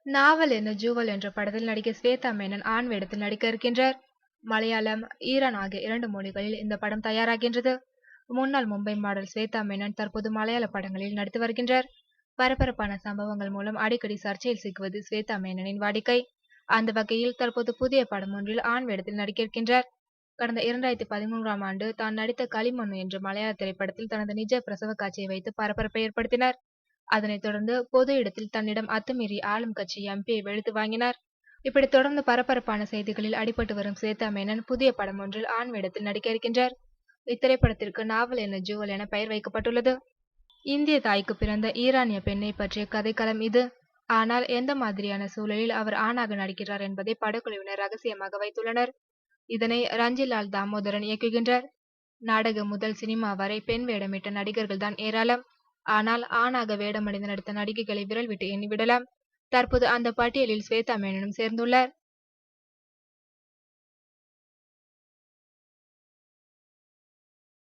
நாவல் என்ன ஜூவல் என்ற படத்தில் நடிகை ஸ்வேதா மேனன் ஆண் வேடத்தில் நடிக்க இருக்கின்றார். மலையாளம், ஈரான் ஆகிய 2 மொழிகளில் இந்த படம் தயாராகின்றது. முன்னாள் மும்பை மாடல் ஸ்வேதா மேனன் தற்போது மலையாள படங்களில் நடித்து வருகின்றார். பரபரப்பான சம்பவங்கள் மூலம் அடிக்கடி சர்ச்சையில் சிக்குவது ஸ்வேதா மேனனின் வாடிக்கை. அந்த வகையில் தற்போது புதிய படம் ஒன்றில் ஆண் வேடத்தில் நடிக்க இருக்கின்றார். கடந்த 2013ஆம் ஆண்டு தான் நடித்த களிமண்ணு என்ற மலையாள திரைப்படத்தில் தனது நிஜ பிரசவ காட்சியை வைத்து பரபரப்பை ஏற்படுத்தினார். அதனைத் தொடர்ந்து பொது இடத்தில் தன்னிடம் அத்துமீறி ஆளும் கட்சி எம்பியை வெளுத்து வாங்கினார். இப்படி தொடர்ந்து பரபரப்பான செய்திகளில் அடிபட்டு வரும் ஸ்வேதா மேனன் புதிய படம் ஒன்றில் ஆண் வேடத்தில் நடிக்க இருக்கின்றார். இத்திரைப்படத்திற்கு நாவல் என்ன ஜூவல் என பெயர் வைக்கப்பட்டுள்ளது. இந்திய தாய்க்கு பிறந்த ஈரானிய பெண்ணை பற்றிய கதைக்களம் இது. ஆனால் எந்த மாதிரியான சூழலில் அவர் ஆணாக நடிக்கிறார் என்பதை படக்குழுவினர் ரகசியமாக வைத்துள்ளனர். இதனை ரஞ்சிலால் தாமோதரன் இயக்குகின்றார். நாடகம் முதல் சினிமா வரை பெண் வேடமிட்ட நடிகர்கள் தான் ஏராளம். ஆனால் ஆணாக வேடமணிந்து நடித்த நடிகைகளை விரல் விட்டு எண்ணிவிடலாம். தற்போது அந்த பட்டியலில் ஸ்வேதா மேனனும் சேர்ந்துள்ளார்.